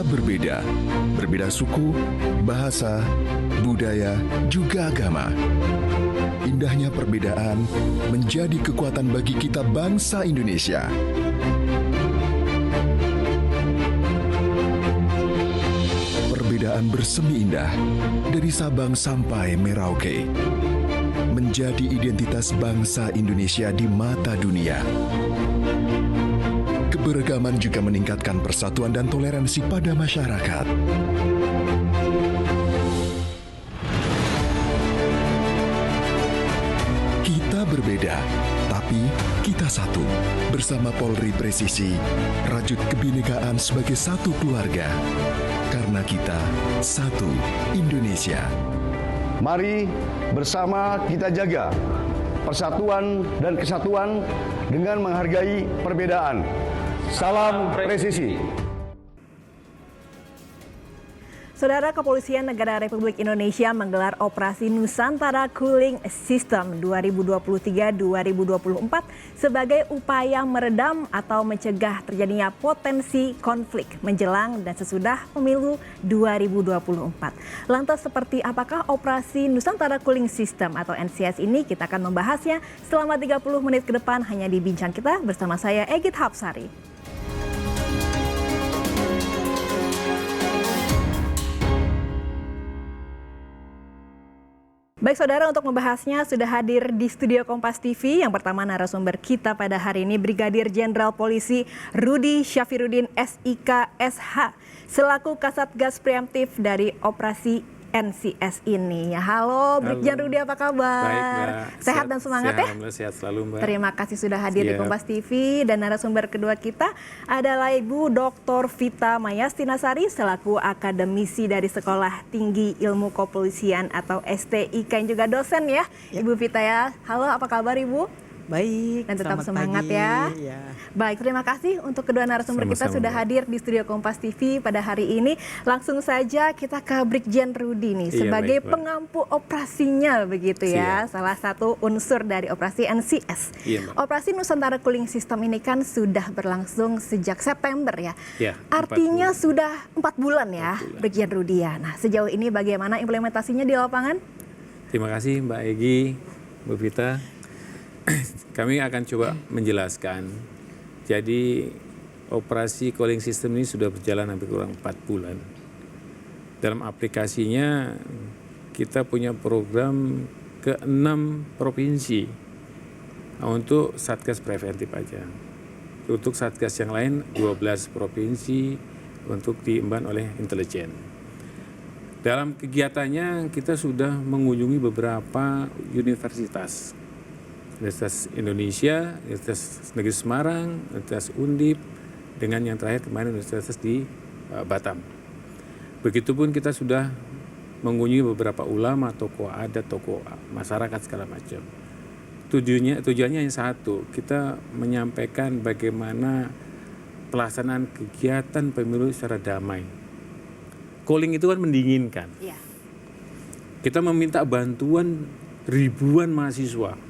Kita berbeda, berbeda suku, bahasa, budaya, juga agama. Indahnya perbedaan menjadi kekuatan bagi kita bangsa Indonesia. Perbedaan bersemi indah dari Sabang sampai Merauke menjadi identitas bangsa Indonesia di mata dunia. Keberagaman juga meningkatkan persatuan dan toleransi pada masyarakat. Kita berbeda, tapi kita satu. Bersama Polri Presisi, rajut kebinekaan sebagai satu keluarga. Karena kita satu Indonesia. Mari bersama kita jaga persatuan dan kesatuan dengan menghargai perbedaan. Salam presisi. Saudara, Kepolisian Negara Republik Indonesia menggelar Operasi Nusantara Cooling System 2023-2024 sebagai upaya meredam atau mencegah terjadinya potensi konflik menjelang dan sesudah pemilu 2024. Lantas seperti apakah Operasi Nusantara Cooling System atau NCS ini? Kita akan membahasnya selama 30 menit ke depan hanya di Bincang Kita bersama saya Egit Hapsari. Baik saudara, untuk membahasnya sudah hadir di studio Kompas TV. Yang pertama narasumber kita pada hari ini Brigadir Jenderal Polisi Rudi Syafirudin SIK SH selaku Kasatgas Preemptif dari Operasi NCS ini. Halo Brigjen Rudi, apa kabar? Baik, Mbak. Sehat dan semangat ya? Sehat selalu, Mbak. Terima kasih sudah hadir di Kompas TV. Dan narasumber kedua kita adalah Ibu Dr. Vita Mayastinasari selaku akademisi dari Sekolah Tinggi Ilmu Kepolisian atau STIK yang juga dosen ya. Ibu Vita ya. Halo, apa kabar Ibu? Baik, dan tetap semangat pagi. Ya. Baik, terima kasih untuk kedua narasumber kita sudah hadir di studio Kompas TV pada hari ini. Langsung saja kita ke Brigjen Rudi nih sebagai pengampu operasinya begitu ya. Salah satu unsur dari operasi NCS. Operasi Nusantara Cooling System ini kan sudah berlangsung sejak September ya. Artinya sudah 4 bulan ya, Brigjen Rudi ya. Nah, sejauh ini bagaimana implementasinya di lapangan? Terima kasih Mbak Egi, Bu Vita. Kami akan coba menjelaskan. Jadi operasi cooling system ini sudah berjalan hampir kurang 4 bulan. Dalam aplikasinya kita punya program ke 6 provinsi untuk Satgas Preventif aja. Untuk Satgas yang lain 12 provinsi untuk diemban oleh intelijen. Dalam kegiatannya kita sudah mengunjungi beberapa universitas. Universitas Indonesia, Universitas Negeri Semarang, Universitas Undip, dengan yang terakhir kemarin Universitas di Batam. Begitupun kita sudah mengunjungi beberapa ulama, tokoh adat, tokoh masyarakat segala macam. Tujuannya yang satu, kita menyampaikan bagaimana pelaksanaan kegiatan pemilu secara damai. Calling itu kan mendinginkan. Kita meminta bantuan ribuan mahasiswa.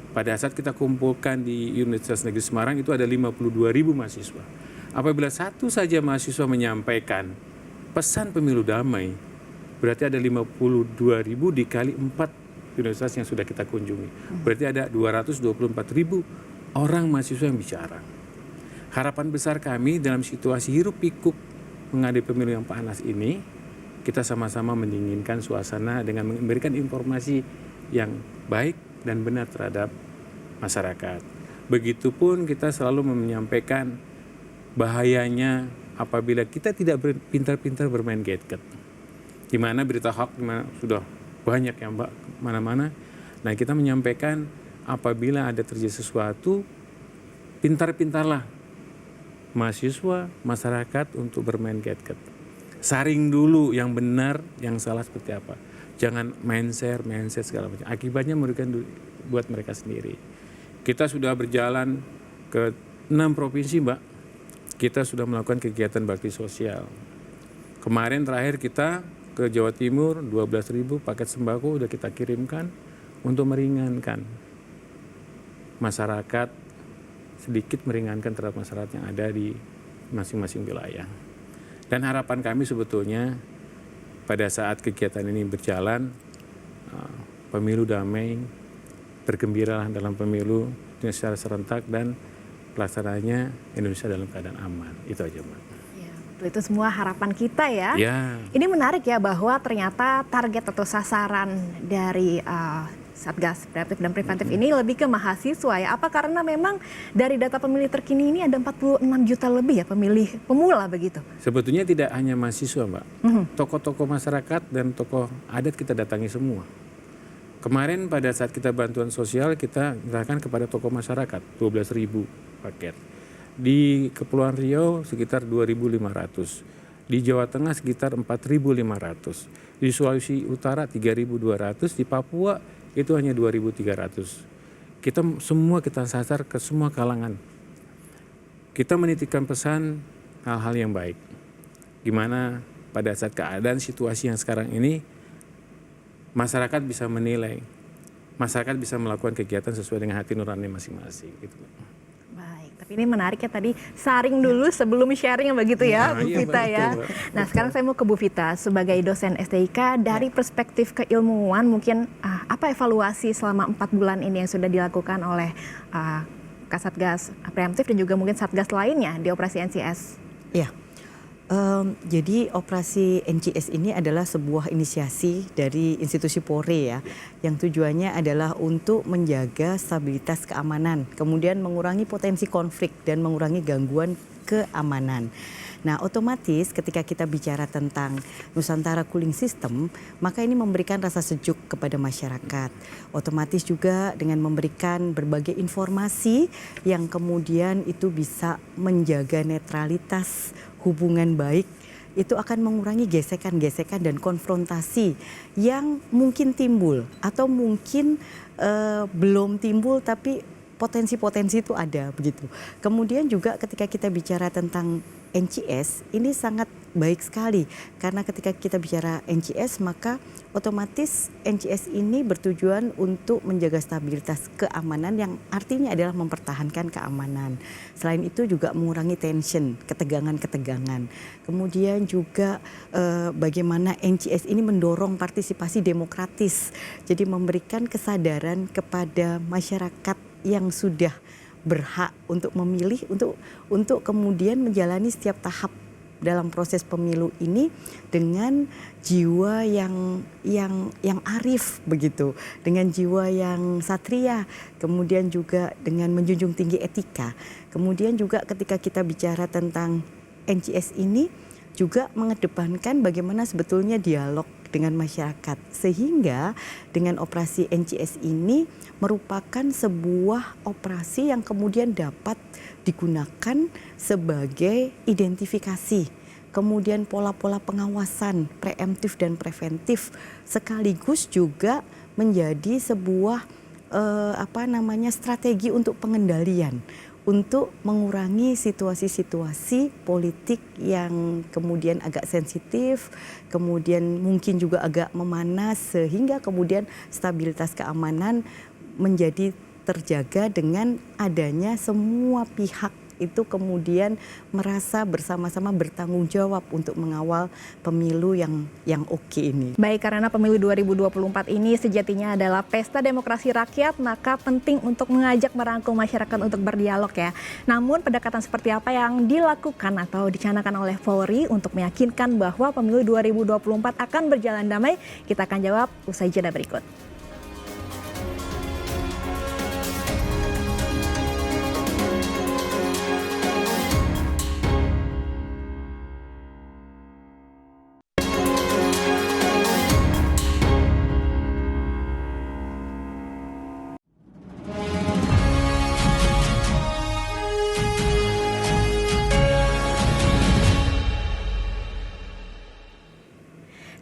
Pada saat kita kumpulkan di Universitas Negeri Semarang itu ada 52.000 mahasiswa. Apabila satu saja mahasiswa menyampaikan pesan pemilu damai, berarti ada 52.000 dikali 4 universitas yang sudah kita kunjungi. Berarti ada 224.000 orang mahasiswa yang bicara. Harapan besar kami dalam situasi hiruk pikuk menghadapi pemilu yang panas ini, kita sama-sama mendinginkan suasana dengan memberikan informasi yang baik dan benar terhadap masyarakat. Begitupun kita selalu menyampaikan bahayanya apabila kita tidak pintar-pintar bermain gadget. Di mana berita hoax sudah banyak ya Mbak, mana-mana. Nah, kita menyampaikan apabila ada terjadi sesuatu, pintar-pintarlah mahasiswa, masyarakat untuk bermain gadget. Saring dulu yang benar, yang salah seperti apa. Jangan main share segala macam. Akibatnya merugikan buat mereka sendiri. Kita sudah berjalan ke 6 provinsi, Mbak. Kita sudah melakukan kegiatan bakti sosial. Kemarin terakhir kita ke Jawa Timur, 12.000 paket sembako sudah kita kirimkan untuk meringankan masyarakat, sedikit meringankan terhadap masyarakat yang ada di masing-masing wilayah. Dan harapan kami sebetulnya pada saat kegiatan ini berjalan, pemilu damai, bergembiralah dalam pemilu secara serentak dan pelaksanaannya Indonesia dalam keadaan aman. Itu aja, Mbak. Ya, itu semua harapan kita ya. Ya. Ini menarik ya bahwa ternyata target atau sasaran dari Satgas Reaktif dan Preventif ini lebih ke mahasiswa ya. Apa karena memang dari data pemilih terkini ini ada 46 juta lebih ya pemilih pemula begitu? Sebetulnya tidak hanya mahasiswa, Mbak. Tokoh-tokoh masyarakat dan tokoh adat kita datangi semua. Kemarin pada saat kita bantuan sosial kita serahkan kepada tokoh masyarakat 12.000 paket. Di Kepulauan Riau sekitar 2.500. Di Jawa Tengah sekitar 4.500. Di Sulawesi Utara 3.200. Di Papua itu hanya 2.300. Kita sasar ke semua kalangan. Kita menitipkan pesan hal-hal yang baik. Gimana pada saat keadaan situasi yang sekarang ini, masyarakat bisa menilai, masyarakat bisa melakukan kegiatan sesuai dengan hati nurani masing-masing. Gitu. Baik, tapi ini menarik ya tadi saring dulu sebelum sharing begitu ya, Bu Vita ya. Nah sekarang saya mau ke Bu Vita sebagai dosen STIK dari perspektif keilmuan mungkin apa evaluasi selama 4 bulan ini yang sudah dilakukan oleh Kasatgas Preemptif dan juga mungkin Satgas lainnya di operasi NCS? Ya. Jadi operasi NCS ini adalah sebuah inisiasi dari institusi Polri ya, yang tujuannya adalah untuk menjaga stabilitas keamanan, kemudian mengurangi potensi konflik dan mengurangi gangguan keamanan. Nah, otomatis ketika kita bicara tentang Nusantara Cooling System, maka ini memberikan rasa sejuk kepada masyarakat. Otomatis juga dengan memberikan berbagai informasi yang kemudian itu bisa menjaga netralitas hubungan baik, itu akan mengurangi gesekan-gesekan dan konfrontasi yang mungkin timbul atau mungkin belum timbul tapi potensi-potensi itu ada begitu. Kemudian juga ketika kita bicara tentang NCS ini sangat baik sekali karena ketika kita bicara NCS maka otomatis NCS ini bertujuan untuk menjaga stabilitas keamanan yang artinya adalah mempertahankan keamanan. Selain itu juga mengurangi tension, ketegangan-ketegangan. Kemudian juga bagaimana NCS ini mendorong partisipasi demokratis. Jadi memberikan kesadaran kepada masyarakat yang sudah berhak untuk memilih untuk kemudian menjalani setiap tahap dalam proses pemilu ini dengan jiwa yang arif begitu, dengan jiwa yang satria, kemudian juga dengan menjunjung tinggi etika. Kemudian juga ketika kita bicara tentang NCS ini juga mengedepankan bagaimana sebetulnya dialog dengan masyarakat, sehingga dengan operasi NCS ini merupakan sebuah operasi yang kemudian dapat digunakan sebagai identifikasi, kemudian pola-pola pengawasan preemptif dan preventif, sekaligus juga menjadi sebuah strategi untuk pengendalian, untuk mengurangi situasi-situasi politik yang kemudian agak sensitif, kemudian mungkin juga agak memanas, sehingga kemudian stabilitas keamanan menjadi terjaga dengan adanya semua pihak itu kemudian merasa bersama-sama bertanggung jawab untuk mengawal pemilu yang oke ini. Baik, karena pemilu 2024 ini sejatinya adalah pesta demokrasi rakyat, maka penting untuk mengajak merangkul masyarakat untuk berdialog ya. Namun pendekatan seperti apa yang dilakukan atau dicanangkan oleh Polri untuk meyakinkan bahwa pemilu 2024 akan berjalan damai? Kita akan jawab usai jeda berikut.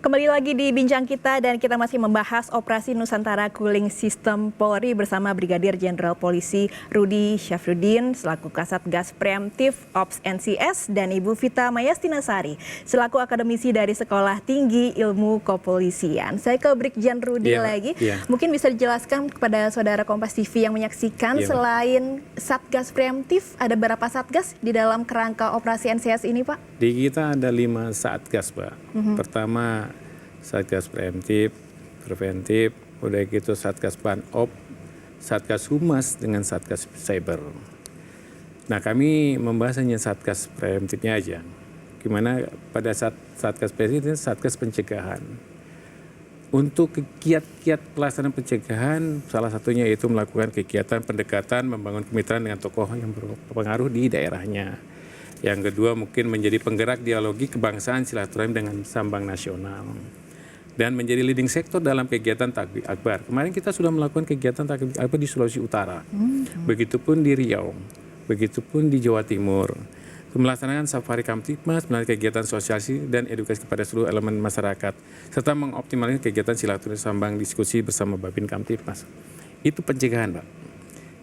Kembali lagi di Bincang Kita dan kita masih membahas operasi Nusantara Cooling System Polri bersama Brigadir Jenderal Polisi Rudi Syafruddin selaku Kasat Gas Preemptif Ops NCS dan Ibu Vita Mayastinasari selaku akademisi dari Sekolah Tinggi Ilmu Kepolisian. Saya ke Brigjen Rudi lagi. Mungkin bisa dijelaskan kepada saudara Kompas TV yang menyaksikan selain Satgas Preemptif ada berapa Satgas di dalam kerangka operasi NCS ini, Pak? Di kita ada 5 Satgas, Pak. Pertama Satgas Preventif, udah gitu Satgas Banop, Satgas Humas dengan Satgas Cyber. Nah, kami membahas hanya Satgas Preventifnya aja. Gimana pada Satgas Preventif, Satgas Pencegahan. Untuk kiat-kiat pelaksanaan pencegahan, salah satunya yaitu melakukan kegiatan pendekatan, membangun kemitraan dengan tokoh yang berpengaruh di daerahnya. Yang kedua mungkin menjadi penggerak dialogi kebangsaan silaturahim dengan sambang nasional. Dan menjadi leading sektor dalam kegiatan Takbir Akbar. Kemarin kita sudah melakukan kegiatan Takbir Akbar di Sulawesi Utara. Begitupun di Riau, begitupun di Jawa Timur. Melaksanakan safari Kamtipmas, melalui kegiatan sosialisasi dan edukasi kepada seluruh elemen masyarakat. Serta mengoptimalkan kegiatan silaturahmi sambang diskusi bersama Babin Kamtipmas. Itu pencegahan, Pak.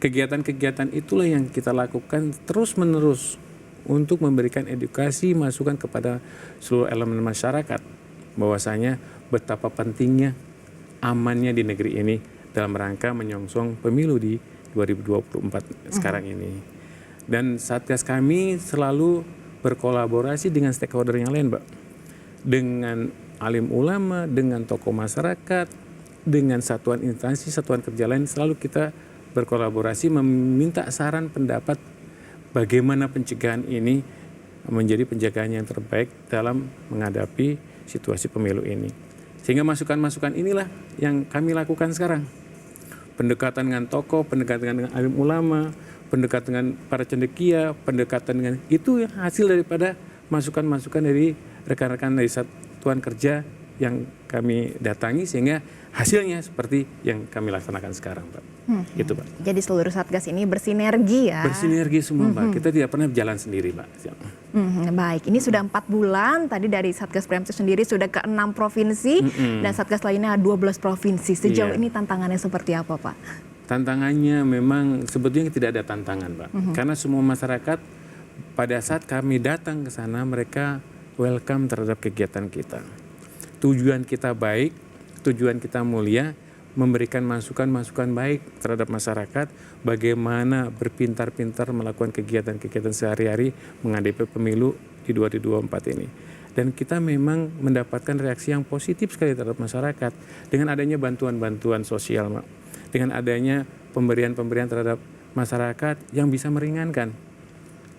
Kegiatan-kegiatan itulah yang kita lakukan terus-menerus untuk memberikan edukasi masukan kepada seluruh elemen masyarakat bahwasanya betapa pentingnya amannya di negeri ini dalam rangka menyongsong pemilu di 2024 sekarang ini. Dan Satgas kami selalu berkolaborasi dengan stakeholder yang lain, Pak. Dengan alim ulama, dengan tokoh masyarakat, dengan satuan instansi, satuan kerja lain selalu kita berkolaborasi meminta saran pendapat bagaimana pencegahan ini menjadi pencegahan yang terbaik dalam menghadapi situasi pemilu ini. Sehingga masukan-masukan inilah yang kami lakukan sekarang. Pendekatan dengan tokoh, pendekatan dengan alim ulama, pendekatan dengan para cendekia, pendekatan dengan itu yang hasil daripada masukan-masukan dari rekan-rekan dari satuan kerja yang kami datangi sehingga hasilnya seperti yang kami laksanakan sekarang, Pak. Gitu, Pak. Jadi seluruh Satgas ini bersinergi ya? Bersinergi semua, Pak. Kita tidak pernah berjalan sendiri, Pak. Baik, ini sudah 4 bulan. Tadi dari Satgas Preemptif sendiri sudah ke 6 provinsi dan Satgas lainnya 12 provinsi. Sejauh ini tantangannya seperti apa, Pak? Tantangannya memang sebetulnya tidak ada tantangan, Pak. Karena semua masyarakat pada saat kami datang ke sana mereka welcome terhadap kegiatan kita. Tujuan kita baik, tujuan kita mulia, memberikan masukan-masukan baik terhadap masyarakat, bagaimana berpintar-pintar melakukan kegiatan-kegiatan sehari-hari menghadapi pemilu di 2024 ini. Dan kita memang mendapatkan reaksi yang positif sekali terhadap masyarakat dengan adanya bantuan-bantuan sosial, Pak. Dengan adanya pemberian-pemberian terhadap masyarakat yang bisa meringankan.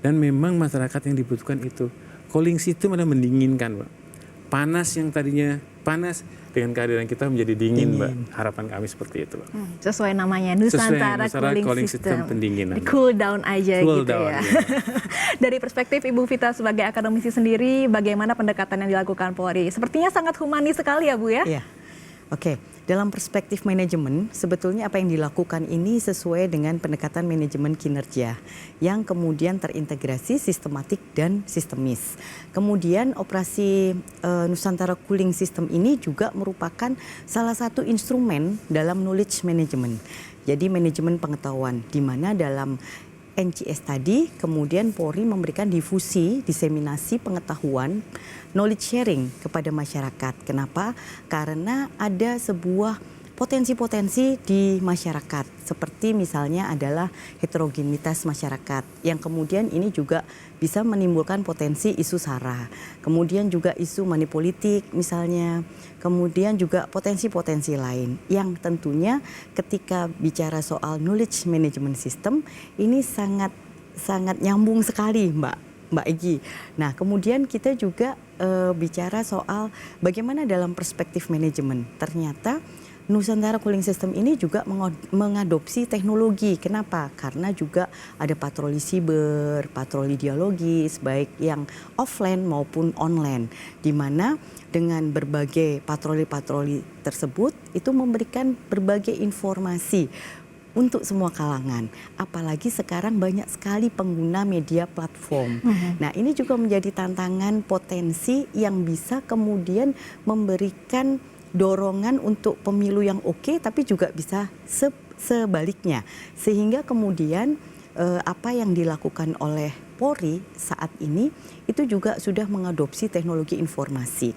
Dan memang masyarakat yang dibutuhkan itu. Cooling system adalah mendinginkan, Pak. Panas yang tadinya panas dengan kehadiran kita menjadi dingin, Mbak. Harapan kami seperti itu, Pak. Sesuai namanya Nusantara Cooling System pendinginan. Cool down aja cool gitu down, ya. Dari perspektif Ibu Vita sebagai akademisi sendiri, bagaimana pendekatan yang dilakukan Polri? Sepertinya sangat humanis sekali ya, Bu ya? Iya. Oke, dalam perspektif manajemen, sebetulnya apa yang dilakukan ini sesuai dengan pendekatan manajemen kinerja yang kemudian terintegrasi, sistematik, dan sistemis. Kemudian operasi Nusantara Cooling System ini juga merupakan salah satu instrumen dalam knowledge management. Jadi manajemen pengetahuan, di mana dalam NCS tadi kemudian Polri memberikan difusi, diseminasi pengetahuan, knowledge sharing kepada masyarakat. Kenapa? Karena ada sebuah potensi-potensi di masyarakat, seperti misalnya adalah heterogenitas masyarakat, yang kemudian ini juga bisa menimbulkan potensi isu SARA, kemudian juga isu money politik misalnya, kemudian juga potensi-potensi lain, yang tentunya ketika bicara soal knowledge management system, ini sangat nyambung sekali, Mbak Egi. Nah, kemudian kita juga bicara soal bagaimana dalam perspektif manajemen. Ternyata Nusantara Cooling System ini juga mengadopsi teknologi. Kenapa? Karena juga ada patroli siber, patroli dialogis, baik yang offline maupun online. Di mana dengan berbagai patroli-patroli tersebut, itu memberikan berbagai informasi untuk semua kalangan. Apalagi sekarang banyak sekali pengguna media platform. Nah, ini juga menjadi tantangan potensi yang bisa kemudian memberikan dorongan untuk pemilu yang oke, tapi juga bisa sebaliknya. Sehingga kemudian apa yang dilakukan oleh Polri saat ini itu juga sudah mengadopsi teknologi informasi.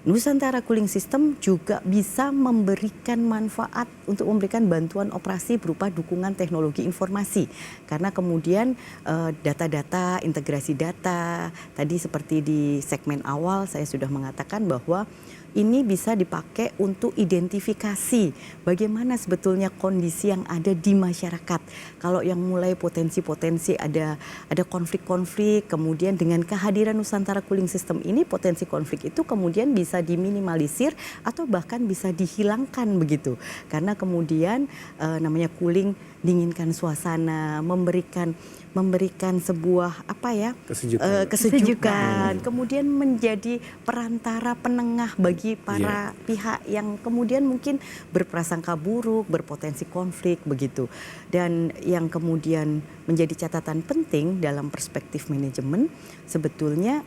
Nusantara Cooling System juga bisa memberikan manfaat untuk memberikan bantuan operasi berupa dukungan teknologi informasi. Karena kemudian data-data, integrasi data, tadi seperti di segmen awal saya sudah mengatakan bahwa ini bisa dipakai untuk identifikasi bagaimana sebetulnya kondisi yang ada di masyarakat. Kalau yang mulai potensi-potensi ada konflik-konflik, kemudian dengan kehadiran Nusantara Cooling System ini potensi konflik itu kemudian bisa diminimalisir atau bahkan bisa dihilangkan begitu. Karena kemudian namanya cooling, dinginkan suasana, memberikan sebuah kesejukan, kemudian menjadi perantara penengah bagi para pihak yang kemudian mungkin berprasangka buruk, berpotensi konflik begitu. Dan yang kemudian menjadi catatan penting dalam perspektif manajemen sebetulnya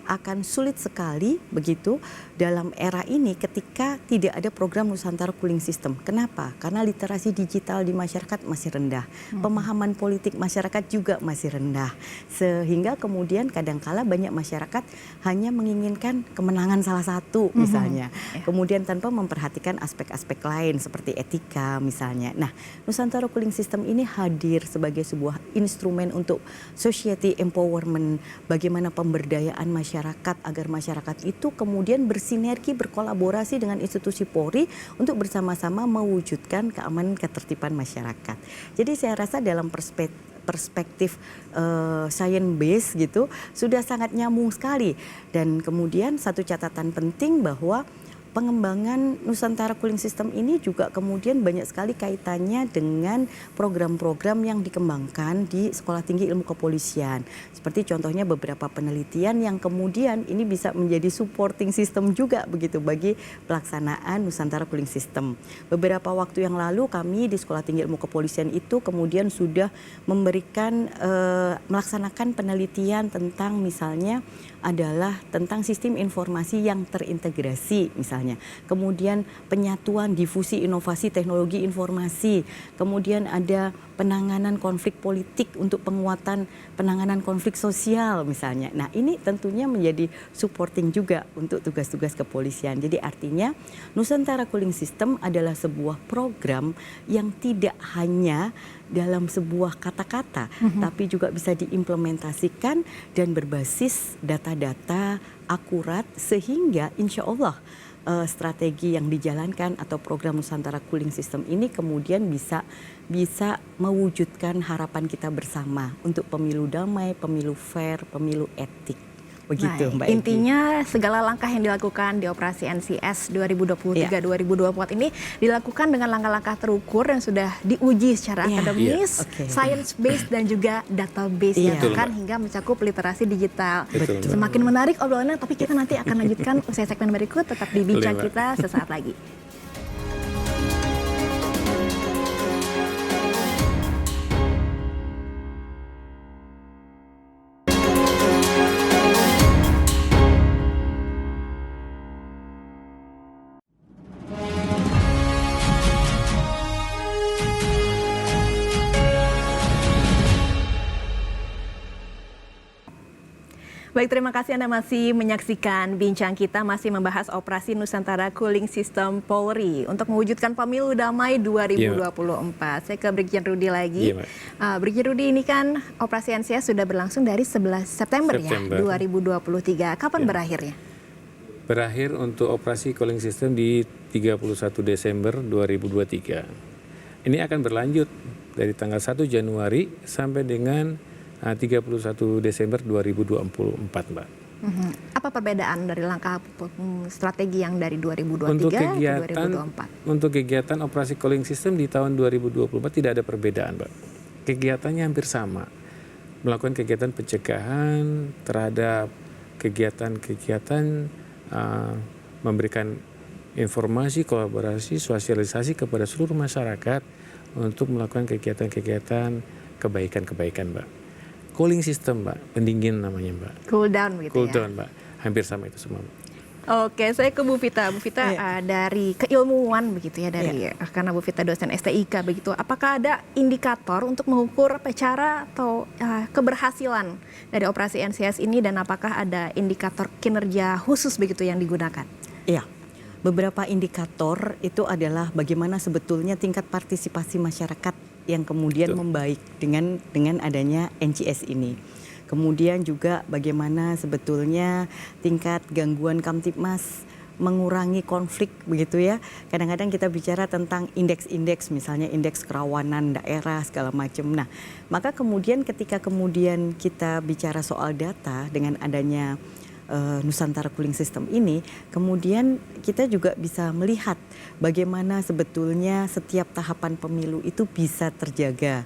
akan sulit sekali begitu dalam era ini ketika tidak ada program Nusantara Cooling System. Kenapa? Karena literasi digital di masyarakat masih rendah, pemahaman politik masyarakat juga masih rendah, sehingga kemudian kadangkala banyak masyarakat hanya menginginkan kemenangan salah satu misalnya, kemudian tanpa memperhatikan aspek-aspek lain seperti etika misalnya. Nah, Nusantara Cooling System ini hadir sebagai sebuah instrumen untuk society empowerment, bagaimana pemberdayaan masyarakat agar masyarakat itu kemudian bersinergi, berkolaborasi dengan institusi Polri untuk bersama-sama mewujudkan keamanan ketertiban masyarakat. Jadi saya rasa dalam perspektif science base gitu sudah sangat nyambung sekali. Dan kemudian satu catatan penting bahwa pengembangan Nusantara Cooling System ini juga kemudian banyak sekali kaitannya dengan program-program yang dikembangkan di Sekolah Tinggi Ilmu Kepolisian. Seperti contohnya beberapa penelitian yang kemudian ini bisa menjadi supporting system juga begitu bagi pelaksanaan Nusantara Cooling System. Beberapa waktu yang lalu kami di Sekolah Tinggi Ilmu Kepolisian itu kemudian sudah memberikan melaksanakan penelitian tentang misalnya adalah tentang sistem informasi yang terintegrasi misalnya. Kemudian penyatuan difusi inovasi teknologi informasi. Kemudian ada penanganan konflik politik untuk penguatan penanganan konflik sosial misalnya. Nah, ini tentunya menjadi supporting juga untuk tugas-tugas kepolisian. Jadi artinya Nusantara Cooling System adalah sebuah program yang tidak hanya dalam sebuah kata-kata, tapi juga bisa diimplementasikan dan berbasis data-data akurat sehingga insya Allah strategi yang dijalankan atau program Nusantara Cooling System ini kemudian bisa mewujudkan harapan kita bersama untuk pemilu damai, pemilu fair, pemilu etik. Begitu Mbak Egy. Intinya segala langkah yang dilakukan di operasi NCS 2023-2024 ini dilakukan dengan langkah-langkah terukur yang sudah diuji secara akademis, science based dan juga database kan hingga mencakup literasi digital. Betul. Semakin menarik obrolannya, tapi kita nanti akan lanjutkan usai segmen berikut, tetap di Bincang Kita sesaat lagi. Baik, terima kasih Anda masih menyaksikan Bincang Kita, masih membahas operasi Nusantara Cooling System Polri untuk mewujudkan pemilu damai 2024. Saya ke Brigjen Rudi lagi. Brigjen Rudi, ini kan operasi NCS sudah berlangsung dari 11 September ya, 2023. Kapan berakhirnya? Berakhir untuk operasi cooling system di 31 Desember 2023. Ini akan berlanjut dari tanggal 1 Januari sampai dengan 31 Desember 2024, Mbak. Apa perbedaan dari langkah strategi yang dari 2023 ke 2024? Untuk kegiatan operasi cooling system di tahun 2024 tidak ada perbedaan, Mbak. Kegiatannya hampir sama. Melakukan kegiatan pencegahan terhadap kegiatan-kegiatan memberikan informasi, kolaborasi, sosialisasi kepada seluruh masyarakat untuk melakukan kegiatan-kegiatan kebaikan-kebaikan, Mbak. Cooling system, Mbak, pendingin namanya, Mbak. Cool down gitu Cool ya. down, Mbak. Hampir sama itu semua, Mbak. Oke, saya ke Bu Vita. Bu Vita dari keilmuan begitu ya, dari karena Bu Vita dosen STIK begitu. Apakah ada indikator untuk mengukur cara atau keberhasilan dari operasi NCS ini, dan apakah ada indikator kinerja khusus begitu yang digunakan? Iya. Beberapa indikator itu adalah bagaimana sebetulnya tingkat partisipasi masyarakat yang kemudian membaik dengan adanya NCS ini. Kemudian juga bagaimana sebetulnya tingkat gangguan Kamtibmas mengurangi konflik begitu ya. Kadang-kadang kita bicara tentang indeks-indeks, misalnya indeks kerawanan daerah segala macam. Nah, maka kemudian ketika kemudian kita bicara soal data dengan adanya Nusantara Cooling System ini, kemudian kita juga bisa melihat bagaimana sebetulnya setiap tahapan pemilu itu bisa terjaga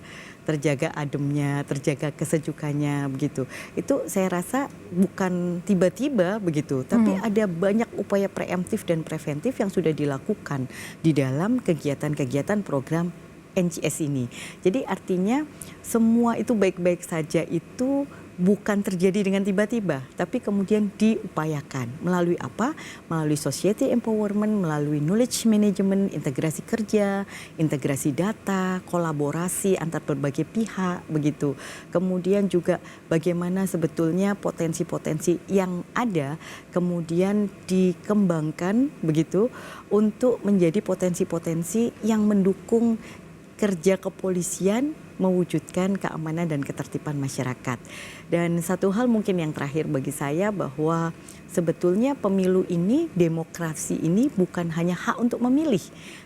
ademnya, terjaga kesejukannya begitu. Itu saya rasa bukan tiba-tiba begitu, tapi ada banyak upaya preemptif dan preventif yang sudah dilakukan di dalam kegiatan-kegiatan program NCS ini. Jadi artinya semua itu baik-baik saja itu bukan terjadi dengan tiba-tiba, tapi kemudian diupayakan. Melalui apa? Melalui society empowerment, melalui knowledge management, integrasi kerja, integrasi data, kolaborasi antar berbagai pihak, begitu. Kemudian juga bagaimana sebetulnya potensi-potensi yang ada, kemudian dikembangkan, begitu, untuk menjadi potensi-potensi yang mendukung kerja kepolisian mewujudkan keamanan dan ketertiban masyarakat. Dan satu hal mungkin yang terakhir bagi saya, bahwa sebetulnya pemilu ini, demokrasi ini bukan hanya hak untuk memilih,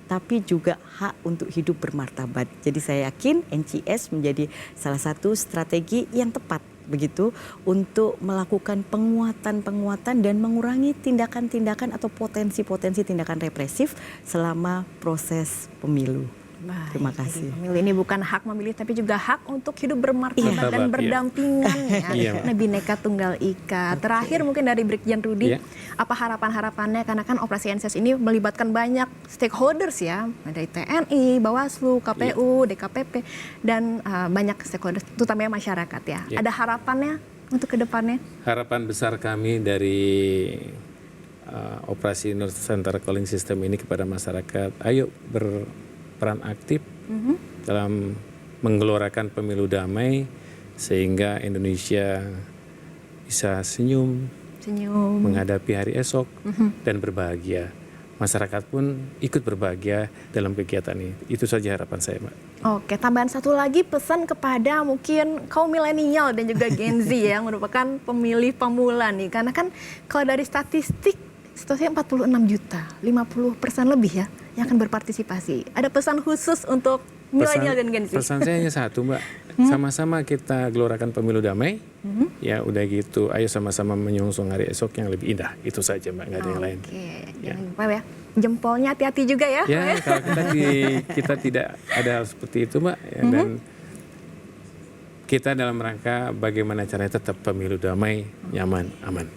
tapi juga hak untuk hidup bermartabat. Jadi saya yakin NCS menjadi salah satu strategi yang tepat begitu untuk melakukan penguatan-penguatan dan mengurangi tindakan-tindakan atau potensi-potensi tindakan represif selama proses pemilu. Baik, Terima kasih. Pemilu ini bukan hak memilih, tapi juga hak untuk hidup bermartabat dan berdampingan ya. Bhinneka Tunggal Ika. Terakhir mungkin dari Brigjen Rudi, apa harapan-harapannya, karena kan operasi NCS ini melibatkan banyak stakeholders ya, dari TNI, Bawaslu, KPU, DKPP, dan banyak stakeholders, terutama masyarakat ya. Ada harapannya untuk ke depannya? Harapan besar kami dari operasi Nusantara Cooling System ini kepada masyarakat, ayo berperan aktif dalam menggelorakan pemilu damai sehingga Indonesia bisa senyum menghadapi hari esok dan berbahagia. Masyarakat pun ikut berbahagia dalam kegiatan ini. Itu saja harapan saya, Mbak. Oke, tambahan satu lagi, pesan kepada mungkin kaum milenial dan juga Gen Z yang merupakan pemilih pemula nih. Karena kan kalau dari statistik, situasinya 46 juta, 50% lebih ya yang akan berpartisipasi. Ada pesan khusus untuk milenial dan Gen Z? Pesan saya hanya satu, Mbak. Sama-sama kita gelorakan pemilu damai. Ya udah gitu, ayo sama-sama menyongsong hari esok yang lebih indah. Itu saja, Mbak, nggak ada yang lain. Oke, jangan lupa ya. Jempolnya hati-hati juga ya. Ya, kalau kita tidak ada hal seperti itu, Mbak. Ya, dan kita dalam rangka bagaimana caranya tetap pemilu damai, nyaman, aman.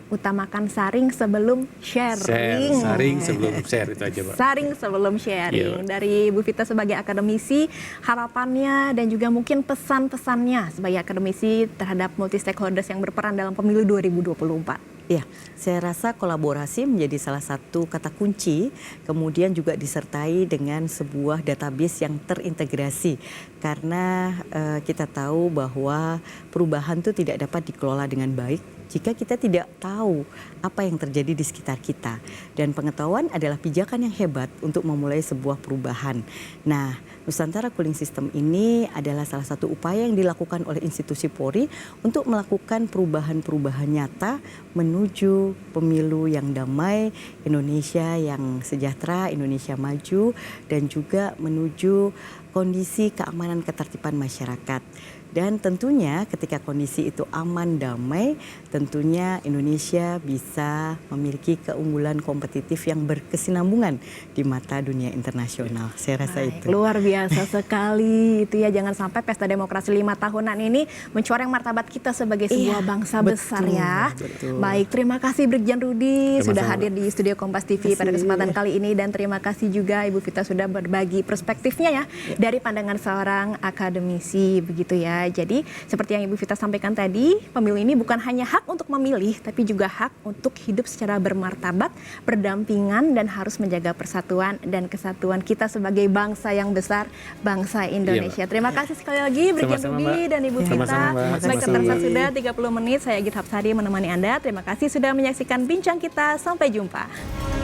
Utamakan saring sebelum sharing. Saring sebelum share, itu aja, Pak. Saring sebelum sharing. Dari Bu Vita sebagai akademisi, harapannya dan juga mungkin pesan-pesannya sebagai akademisi terhadap multi stakeholders yang berperan dalam pemilu 2024. Ya, saya rasa kolaborasi menjadi salah satu kata kunci, kemudian juga disertai dengan sebuah database yang terintegrasi. Karena kita tahu bahwa perubahan itu tidak dapat dikelola dengan baik jika kita tidak tahu apa yang terjadi di sekitar kita. Dan pengetahuan adalah pijakan yang hebat untuk memulai sebuah perubahan. Nah, Nusantara Cooling System ini adalah salah satu upaya yang dilakukan oleh institusi Polri untuk melakukan perubahan-perubahan nyata menuju pemilu yang damai, Indonesia yang sejahtera, Indonesia maju, dan juga menuju kondisi keamanan ketertiban masyarakat. Dan tentunya ketika kondisi itu aman, damai, tentunya Indonesia bisa memiliki keunggulan kompetitif yang berkesinambungan di mata dunia internasional. Saya rasa itu. Luar biasa sekali itu ya, jangan sampai pesta demokrasi 5 tahunan ini mencoreng martabat kita sebagai sebuah bangsa besar ya. Betul. Baik, terima kasih Brigjen Rudi Sama-sama. sudah hadir di studio Kompas TV pada kesempatan kali ini, dan terima kasih juga Ibu Vita sudah berbagi perspektifnya ya dari pandangan seorang akademisi begitu ya. Jadi seperti yang Ibu Vita sampaikan tadi, pemilu ini bukan hanya hak untuk memilih, tapi juga hak untuk hidup secara bermartabat, berdampingan, dan harus menjaga persatuan dan kesatuan kita sebagai bangsa yang besar, bangsa Indonesia. Terima kasih sekali lagi Brigjen Sama-sama, Rudi Mbak. dan Ibu Vita. Sama-sama, Mbak. Baik, Sama-sama. ketersisa sudah 30 menit, saya Gita Hapsari menemani Anda. Terima kasih sudah menyaksikan bincang kita. Sampai jumpa.